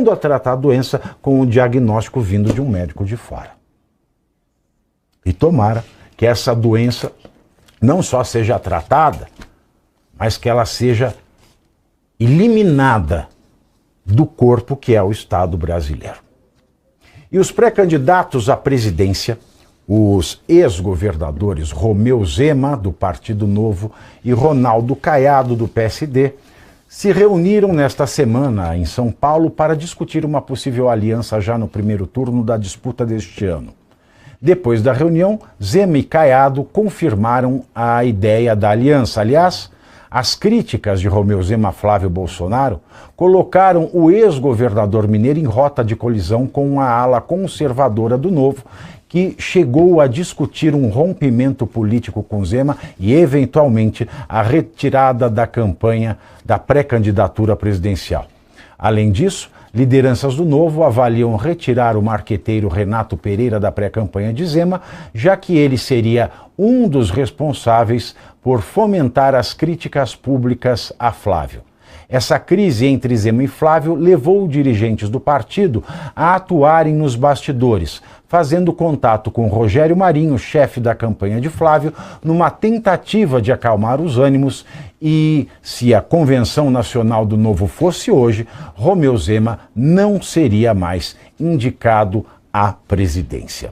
voltando a tratar a doença com o diagnóstico vindo de um médico de fora. E tomara que essa doença não só seja tratada, mas que ela seja eliminada do corpo que é o Estado brasileiro. E os pré-candidatos à presidência, os ex-governadores Romeu Zema, do Partido Novo, e Ronaldo Caiado, do PSD, se reuniram nesta semana em São Paulo para discutir uma possível aliança já no primeiro turno da disputa deste ano. Depois da reunião, Zema e Caiado confirmaram a ideia da aliança. Aliás, as críticas de Romeu Zema a Flávio Bolsonaro colocaram o ex-governador mineiro em rota de colisão com a ala conservadora do Novo, que chegou a discutir um rompimento político com Zema e, eventualmente, a retirada da campanha da pré-candidatura presidencial. Além disso, lideranças do Novo avaliam retirar o marqueteiro Renato Pereira da pré-campanha de Zema, já que ele seria um dos responsáveis por fomentar as críticas públicas a Flávio. Essa crise entre Zema e Flávio levou dirigentes do partido a atuarem nos bastidores, fazendo contato com Rogério Marinho, chefe da campanha de Flávio, numa tentativa de acalmar os ânimos e, se a Convenção Nacional do Novo fosse hoje, Romeu Zema não seria mais indicado à presidência.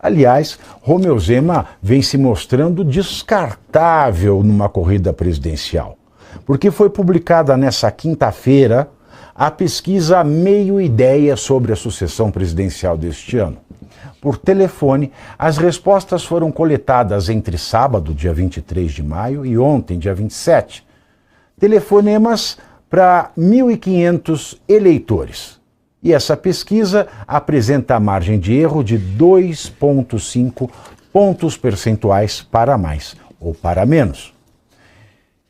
Aliás, Romeu Zema vem se mostrando descartável numa corrida presidencial, porque foi publicada nessa quinta-feira a pesquisa Meio Ideia sobre a sucessão presidencial deste ano. Por telefone, as respostas foram coletadas entre sábado, dia 23 de maio, e ontem, dia 27. Telefonemas para 1.500 eleitores. E essa pesquisa apresenta a margem de erro de 2,5 pontos percentuais para mais ou para menos.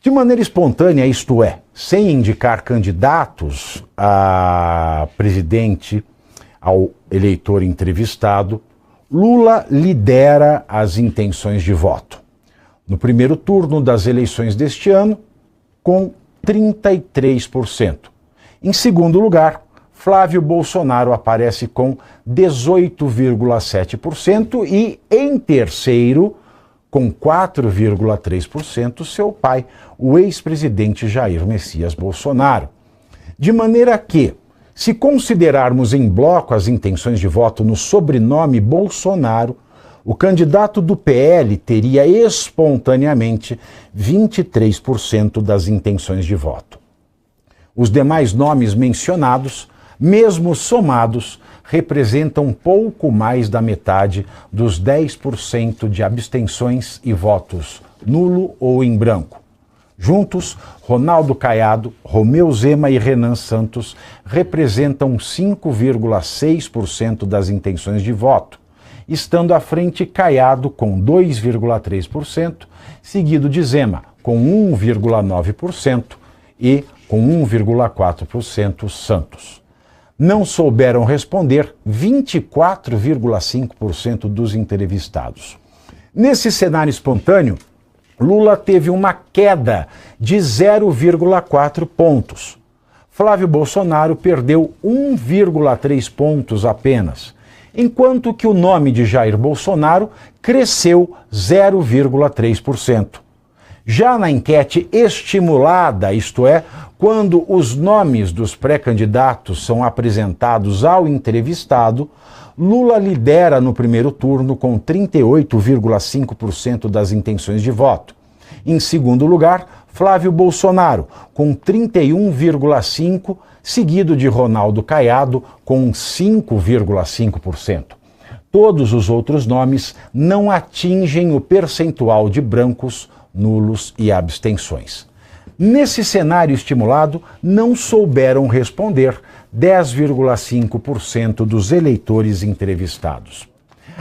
De maneira espontânea, isto é, sem indicar candidatos a presidente ao eleitor entrevistado, Lula lidera as intenções de voto. No primeiro turno das eleições deste ano, com 33%. Em segundo lugar, Flávio Bolsonaro aparece com 18,7% e, em terceiro, com 4,3%, seu pai, o ex-presidente Jair Messias Bolsonaro. De maneira que, se considerarmos em bloco as intenções de voto no sobrenome Bolsonaro, o candidato do PL teria espontaneamente 23% das intenções de voto. Os demais nomes mencionados, mesmo somados, representam pouco mais da metade dos 10% de abstenções e votos nulo ou em branco. Juntos, Ronaldo Caiado, Romeu Zema e Renan Santos representam 5,6% das intenções de voto, estando à frente Caiado com 2,3%, seguido de Zema com 1,9% e com 1,4% Santos. Não souberam responder 24,5% dos entrevistados. Nesse cenário espontâneo, Lula teve uma queda de 0,4 pontos. Flávio Bolsonaro perdeu 1,3 pontos apenas, enquanto que o nome de Jair Bolsonaro cresceu 0,3%. Já na enquete estimulada, isto é, quando os nomes dos pré-candidatos são apresentados ao entrevistado, Lula lidera no primeiro turno com 38,5% das intenções de voto. Em segundo lugar, Flávio Bolsonaro, com 31,5%, seguido de Ronaldo Caiado, com 5,5%. Todos os outros nomes não atingem o percentual de brancos, nulos e abstenções. Nesse cenário estimulado, não souberam responder 10,5% dos eleitores entrevistados.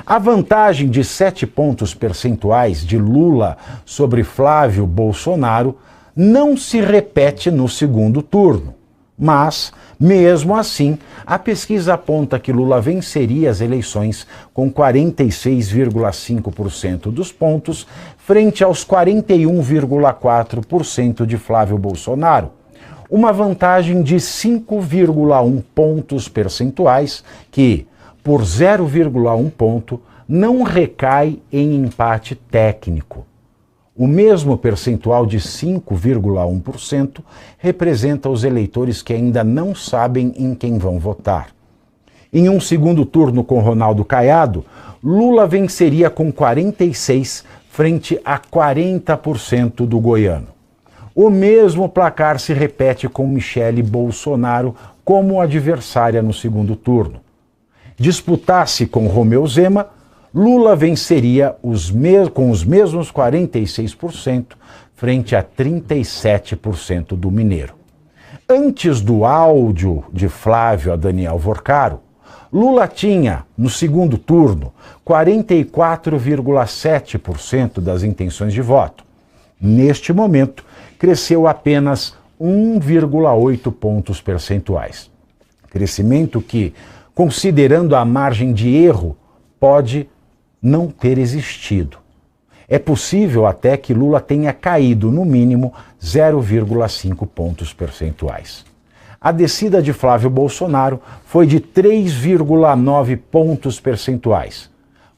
A vantagem de 7 pontos percentuais de Lula sobre Flávio Bolsonaro não se repete no segundo turno. Mas, mesmo assim, a pesquisa aponta que Lula venceria as eleições com 46,5% dos pontos, frente aos 41,4% de Flávio Bolsonaro. uma vantagem de 5,1 pontos percentuais que, por 0,1 ponto, não recai em empate técnico. O mesmo percentual de 5,1% representa os eleitores que ainda não sabem em quem vão votar. Em um segundo turno com Ronaldo Caiado, Lula venceria com 46% frente a 40% do goiano. O mesmo placar se repete com Michele Bolsonaro como adversária no segundo turno. Disputasse com Romeu Zema, Lula venceria com os mesmos 46% frente a 37% do mineiro. Antes do áudio de Flávio a Daniel Vorcaro, Lula tinha, no segundo turno, 44,7% das intenções de voto. Neste momento, cresceu apenas 1,8 pontos percentuais. Crescimento que, considerando a margem de erro, pode não ter existido. É possível até que Lula tenha caído, no mínimo, 0,5 pontos percentuais. A descida de Flávio Bolsonaro foi de 3,9 pontos percentuais.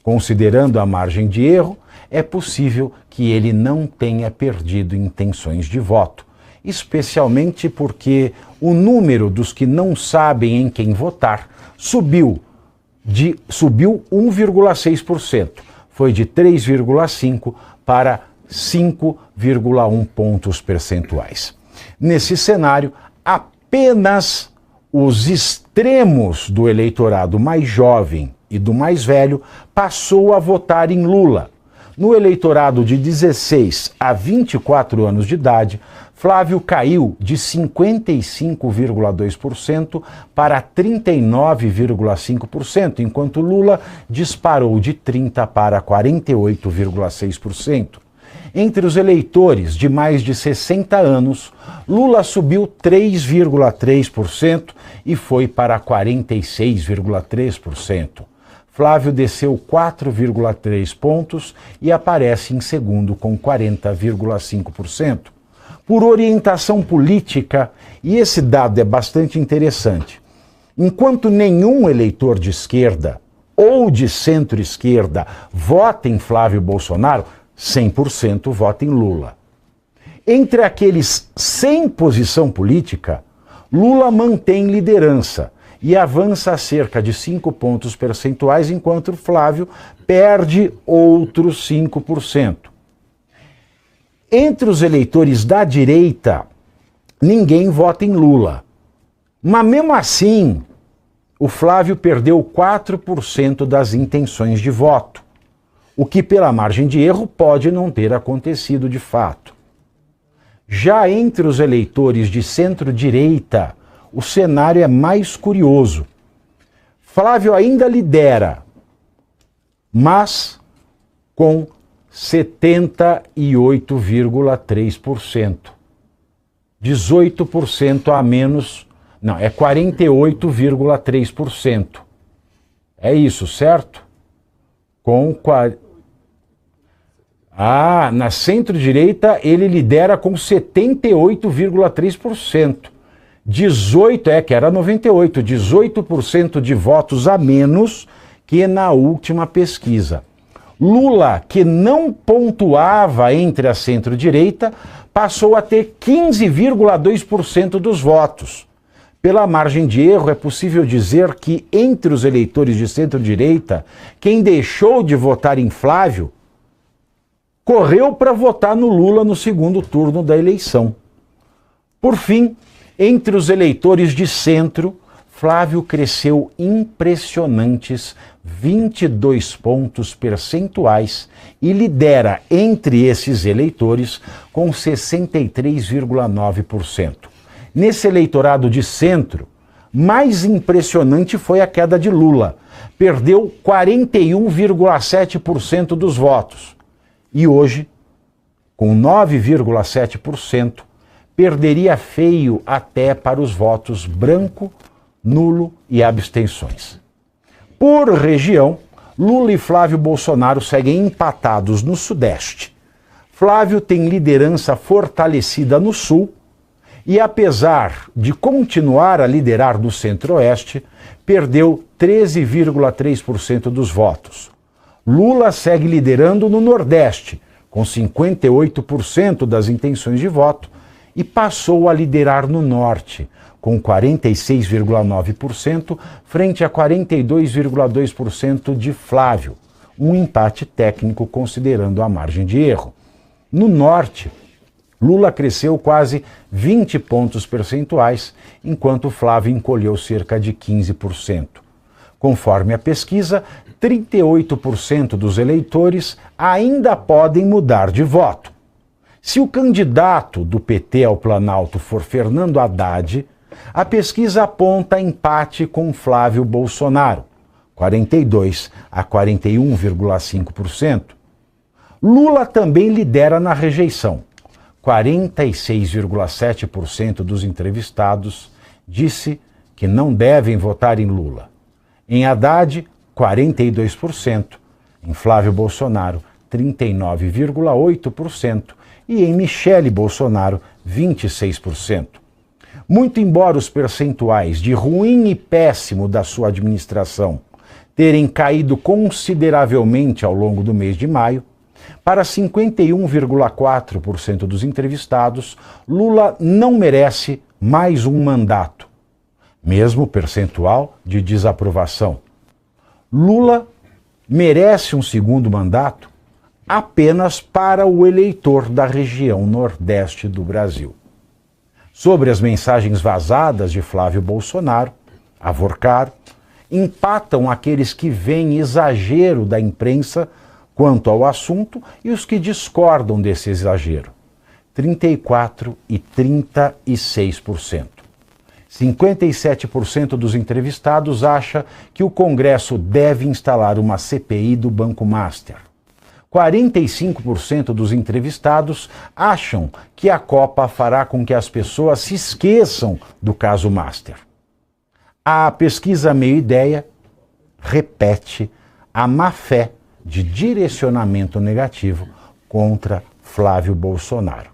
Considerando a margem de erro, é possível que ele não tenha perdido intenções de voto, especialmente porque o número dos que não sabem em quem votar subiu 1,6%. Foi de 3,5 para 5,1 pontos percentuais. Nesse cenário, apenas os extremos do eleitorado mais jovem e do mais velho passou a votar em Lula. No eleitorado de 16 a 24 anos de idade, Flávio caiu de 55,2% para 39,5%, enquanto Lula disparou de 30% para 48,6%. Entre os eleitores de mais de 60 anos, Lula subiu 3,3% e foi para 46,3%. Flávio desceu 4,3 pontos e aparece em segundo com 40,5%. Por orientação política, e esse dado é bastante interessante, enquanto nenhum eleitor de esquerda ou de centro-esquerda vota em Flávio Bolsonaro, 100% vota em Lula. Entre aqueles sem posição política, Lula mantém liderança e avança a cerca de 5 pontos percentuais, enquanto Flávio perde outros 5%. Entre os eleitores da direita, ninguém vota em Lula. Mas mesmo assim, o Flávio perdeu 4% das intenções de voto, o que pela margem de erro pode não ter acontecido de fato. Já entre os eleitores de centro-direita, o cenário é mais curioso. Flávio ainda lidera, mas com 78,3%. 18% a menos, não, é 48,3%. É isso, certo? Na centro-direita ele lidera com 78,3%. 18% de votos a menos que na última pesquisa. Lula, que não pontuava entre a centro-direita, passou a ter 15,2% dos votos. Pela margem de erro, é possível dizer que entre os eleitores de centro-direita, quem deixou de votar em Flávio correu para votar no Lula no segundo turno da eleição. Por fim, entre os eleitores de centro, Flávio cresceu impressionantes 22 pontos percentuais e lidera entre esses eleitores com 63,9%. Nesse eleitorado de centro, mais impressionante foi a queda de Lula. Perdeu 41,7% dos votos. E hoje, com 9,7%, perderia feio até para os votos branco, nulo e abstenções. Por região, Lula e Flávio Bolsonaro seguem empatados no Sudeste. Flávio tem liderança fortalecida no Sul e, apesar de continuar a liderar no Centro-Oeste, perdeu 13,3% dos votos. Lula segue liderando no Nordeste, com 58% das intenções de voto, e passou a liderar no Norte, com 46,9%, frente a 42,2% de Flávio, um empate técnico considerando a margem de erro. No Norte, Lula cresceu quase 20 pontos percentuais, enquanto Flávio encolheu cerca de 15%. Conforme a pesquisa, 38% dos eleitores ainda podem mudar de voto. Se o candidato do PT ao Planalto for Fernando Haddad, a pesquisa aponta empate com Flávio Bolsonaro, 42% a 41,5%. Lula também lidera na rejeição. 46,7% dos entrevistados disse que não devem votar em Lula. Em Haddad, 42%. Em Flávio Bolsonaro, 39,8%. E em Michele Bolsonaro, 26%. Muito embora os percentuais de ruim e péssimo da sua administração terem caído consideravelmente ao longo do mês de maio, para 51,4% dos entrevistados, Lula não merece mais um mandato, mesmo percentual de desaprovação. Lula merece um segundo mandato apenas para o eleitor da região Nordeste do Brasil. Sobre as mensagens vazadas de Flávio Bolsonaro, avorcar, empatam aqueles que veem exagero da imprensa quanto ao assunto e os que discordam desse exagero, 34% e 36%. 57% dos entrevistados acha que o Congresso deve instalar uma CPI do Banco Master. 45% dos entrevistados acham que a Copa fará com que as pessoas se esqueçam do caso Master. A pesquisa Meio Ideia repete a má-fé de direcionamento negativo contra Flávio Bolsonaro.